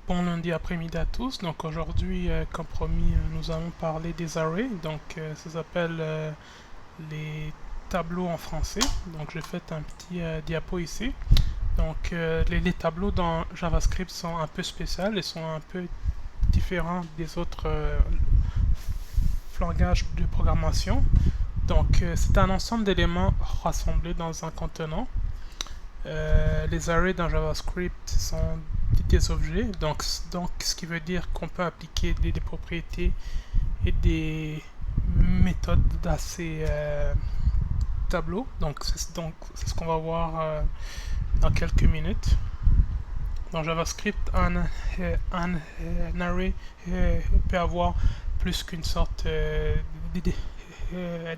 Bon lundi après-midi à tous. Donc aujourd'hui, comme promis, nous allons parler des arrays. Donc ça s'appelle les tableaux en français. Donc j'ai fait un petit diapo ici. Donc les tableaux dans JavaScript sont un peu spéciaux et sont un peu différents des autres langages de programmation. Donc c'est un ensemble d'éléments rassemblés dans un contenant. Les arrays dans JavaScript sont des objets, donc ce qui veut dire qu'on peut appliquer des propriétés et des méthodes à ces tableaux. Donc c'est ce qu'on va voir dans quelques minutes. Dans JavaScript, un array peut avoir plus qu'une sorte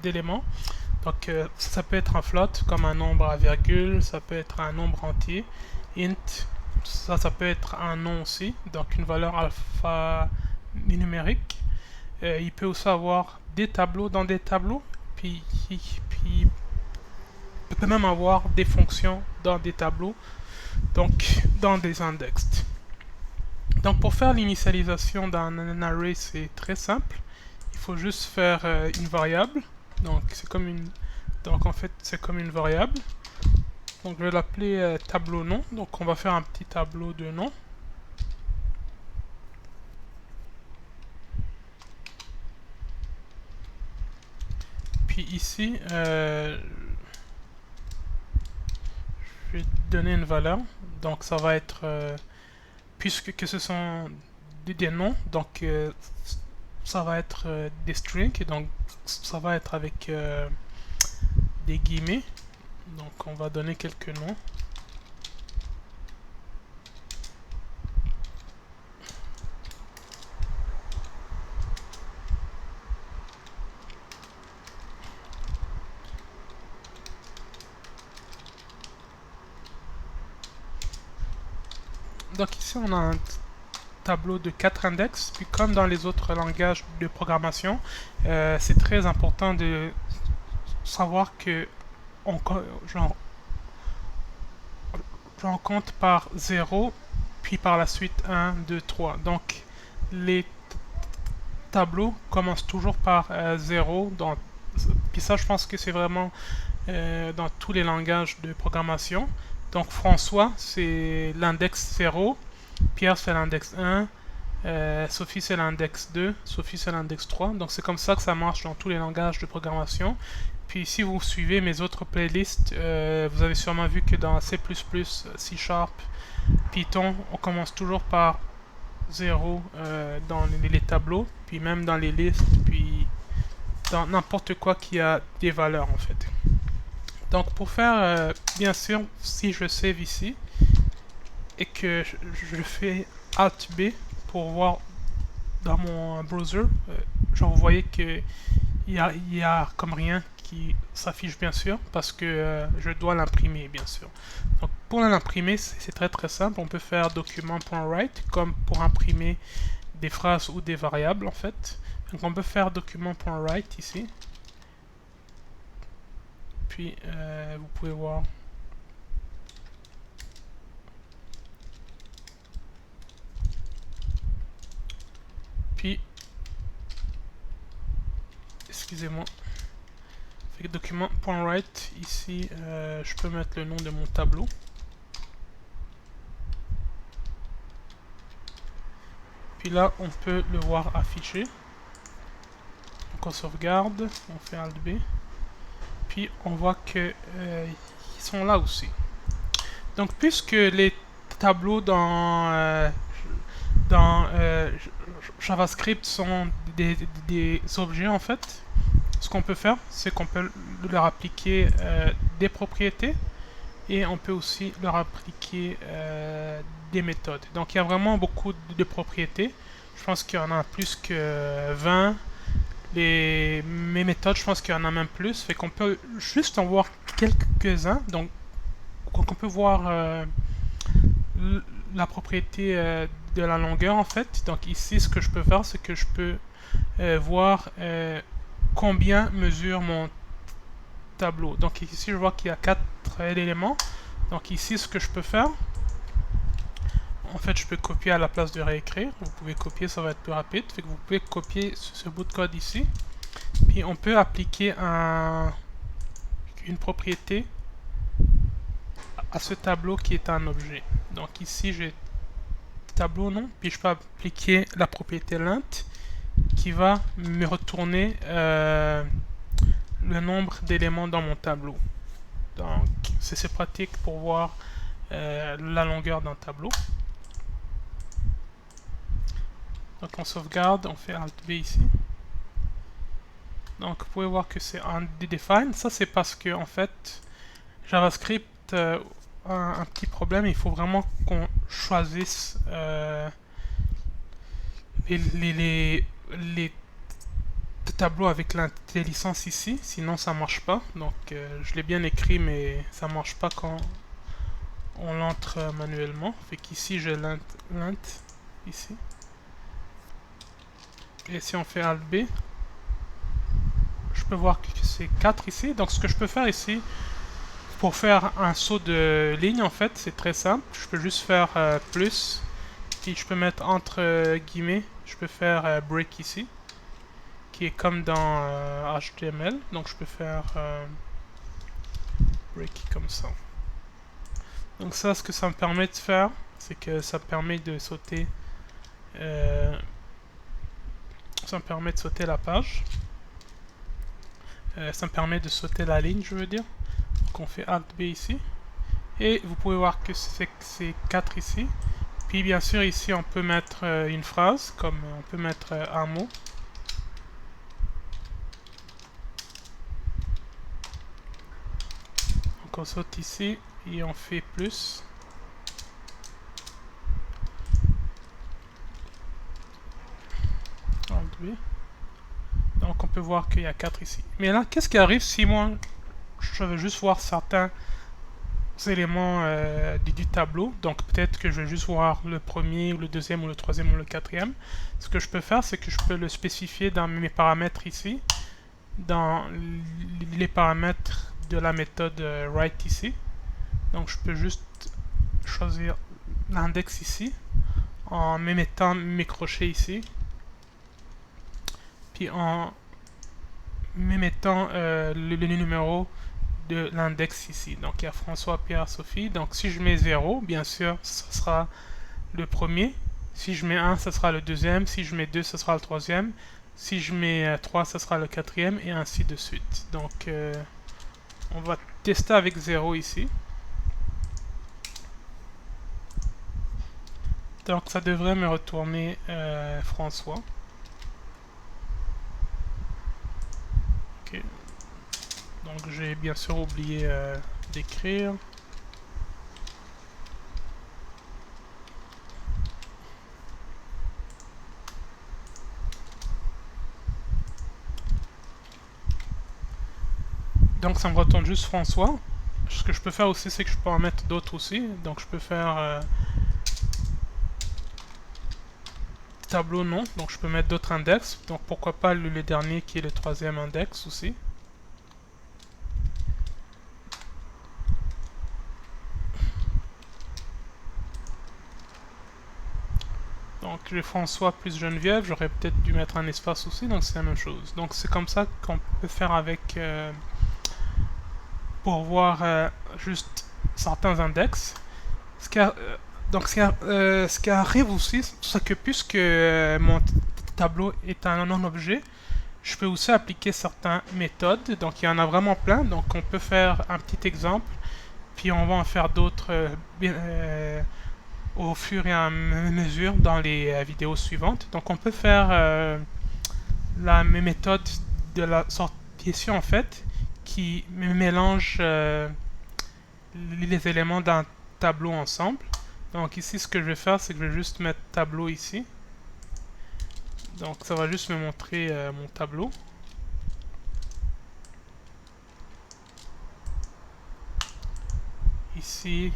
d'éléments. Donc ça peut être un float comme un nombre à virgule, ça peut être un nombre entier, int, ça peut être un nom aussi, donc une valeur alphanumérique. Il peut aussi avoir des tableaux dans des tableaux, puis il peut même avoir des fonctions dans des tableaux, donc dans des index. Donc pour faire l'initialisation d'un array, c'est très simple. Il faut juste faire une variable. Donc c'est comme une en fait c'est comme une variable. Donc je vais l'appeler tableau nom. Donc on va faire un petit tableau de nom. Puis ici je vais donner une valeur. Donc ça va être puisque que ce sont des noms, donc ça va être des strings, et donc ça va être avec des guillemets. Donc on va donner quelques noms. Donc ici on a un tableau de 4 index, puis comme dans les autres langages de programmation, c'est très important de savoir que j'en compte par 0, puis par la suite 1, 2, 3. Donc les tableaux commencent toujours par 0. Puis ça, je pense que c'est vraiment dans tous les langages de programmation. Donc François, c'est l'index 0. Pierre, c'est l'index 1. Sophie, c'est l'index 2. Sophie, c'est l'index 3. Donc c'est comme ça que ça marche dans tous les langages de programmation. Puis si vous suivez mes autres playlists, vous avez sûrement vu que dans C++, C Sharp, Python, on commence toujours par 0 dans les tableaux, puis même dans les listes, puis dans n'importe quoi qui a des valeurs en fait. Donc pour faire, bien sûr, si je save ici, et que je fais Alt B pour voir dans mon browser, genre vous voyez que il y a comme rien qui s'affiche bien sûr, parce que je dois l'imprimer bien sûr. Donc pour l'imprimer, c'est très simple. On peut faire document.write comme pour imprimer des phrases ou des variables en fait. Donc on peut faire document.write ici. Puis vous pouvez voir. Puis excusez-moi. Document.write ici, je peux mettre le nom de mon tableau. Puis là, on peut le voir affiché. Donc on sauvegarde, on fait Alt B. Puis on voit que ils sont là aussi. Donc puisque les tableaux dans JavaScript sont des objets en fait, ce qu'on peut faire, c'est qu'on peut leur appliquer des propriétés et on peut aussi leur appliquer des méthodes. Donc il y a vraiment beaucoup de propriétés. Je pense qu'il y en a plus que 20. Mes méthodes, je pense qu'il y en a même plus. Fait qu'on peut juste en voir quelques-uns. Donc on peut voir la propriété de la longueur en fait. Donc ici, ce que je peux faire, c'est que je peux voir combien mesure mon tableau. Donc ici, je vois qu'il y a 4 éléments. Donc ici, ce que je peux faire, en fait, je peux copier à la place de réécrire. Vous pouvez copier, ça va être plus rapide. Fait que vous pouvez copier ce bout de code ici. Puis on peut appliquer une propriété à ce tableau qui est un objet. Donc ici, j'ai tableau nom, puis je peux appliquer la propriété lint qui va me retourner le nombre d'éléments dans mon tableau. Donc c'est pratique pour voir la longueur d'un tableau. Donc on sauvegarde, on fait Alt B ici. Donc vous pouvez voir que c'est un define. Ça c'est parce que en fait JavaScript un petit problème. Il faut vraiment qu'on choisisse les tableaux avec l'intelligence ici, sinon ça marche pas. Donc je l'ai bien écrit mais ça marche pas quand on l'entre manuellement. Fait qu'ici j'ai l'int ici. Et si on fait Alt B, je peux voir que c'est 4 ici. Donc ce que je peux faire ici, pour faire un saut de ligne en fait, c'est très simple. Je peux juste faire plus, puis je peux mettre entre guillemets, je peux faire break ici, qui est comme dans HTML. Donc je peux faire break comme ça. Donc ça, ce que ça me permet de faire, c'est que ça me permet de sauter la page. Ça me permet de sauter la ligne, je veux dire. Donc on fait Alt B ici. Et vous pouvez voir que c'est 4 ici. Puis bien sûr ici on peut mettre une phrase, comme on peut mettre un mot. Donc on saute ici et on fait plus. Alt B. Donc on peut voir qu'il y a 4 ici. Mais là, qu'est-ce qui arrive si moi je veux juste voir certains éléments du tableau? Donc peut-être que je vais juste voir le premier, ou le deuxième, ou le troisième, ou le quatrième. Ce que je peux faire, c'est que je peux le spécifier dans mes paramètres ici, dans les paramètres de la méthode write ici. Donc je peux juste choisir l'index ici, en me mettant mes crochets ici, puis en me mettant le numéro de l'index ici. Donc il y a François, Pierre, Sophie. Donc si je mets 0, bien sûr, ce sera le premier. Si je mets 1, ce sera le deuxième. Si je mets 2, ce sera le troisième. Si je mets 3, ce sera le quatrième, et ainsi de suite. Donc on va tester avec 0 ici. Donc ça devrait me retourner François. Ok. Donc j'ai bien sûr oublié d'écrire. Donc ça me retourne juste François. Ce que je peux faire aussi, c'est que je peux en mettre d'autres aussi. Donc je peux faire tableau nom. Donc je peux mettre d'autres index. Donc pourquoi pas le dernier qui est le troisième index aussi. Donc j'ai François plus Geneviève. J'aurais peut-être dû mettre un espace aussi. Donc c'est la même chose. Donc c'est comme ça qu'on peut faire avec... pour voir juste certains index. Donc ce qui arrive aussi, c'est que puisque mon tableau est un non-objet, je peux aussi appliquer certaines méthodes. Donc il y en a vraiment plein. Donc on peut faire un petit exemple, puis on va en faire d'autres au fur et à mesure dans les vidéos suivantes. Donc on peut faire la même méthode de la sorte ici en fait, qui mélange les éléments d'un tableau ensemble. Donc ici ce que je vais faire, c'est que je vais juste mettre tableau ici. Donc ça va juste me montrer mon tableau. Ici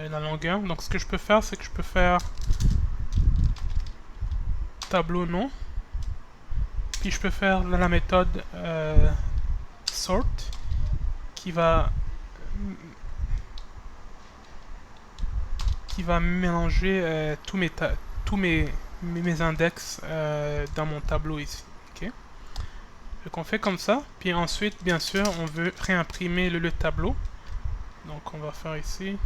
la longueur. Donc ce que je peux faire, c'est que je peux faire tableau nom. Puis je peux faire la méthode sort qui va qui va mélanger tous mes index dans mon tableau ici. Ok. Donc on fait comme ça, puis ensuite, bien sûr, on veut réimprimer le tableau. Donc on va faire ici.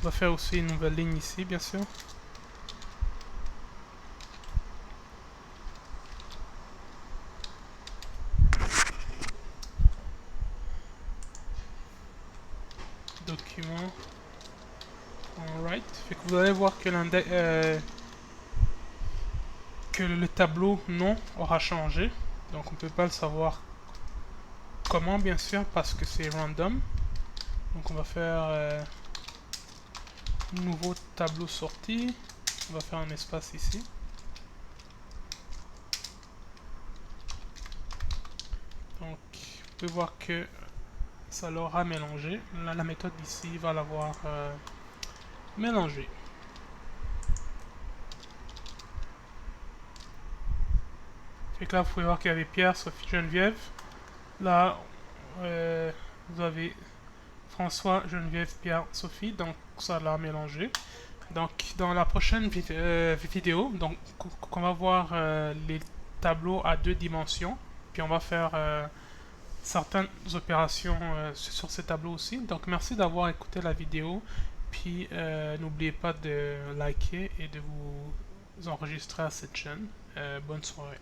On va faire aussi une nouvelle ligne ici, bien sûr. Document. Alright. Fait que vous allez voir que le tableau nom aura changé. Donc on peut pas le savoir comment, bien sûr, parce que c'est random. Donc on va faire nouveau tableau sorti. On va faire un espace ici. Donc vous pouvez voir que ça l'aura mélangé. Là, la méthode ici va l'avoir mélangé. Fait que là vous pouvez voir qu'il y avait Pierre, Sophie, Geneviève. Là vous avez François, Geneviève, Pierre, Sophie. Donc ça l'a mélangé. Donc dans la prochaine vidéo, donc on va voir les tableaux à 2 dimensions, puis on va faire certaines opérations sur ces tableaux aussi. Donc merci d'avoir écouté la vidéo, puis n'oubliez pas de liker et de vous enregistrer à cette chaîne. Bonne soirée.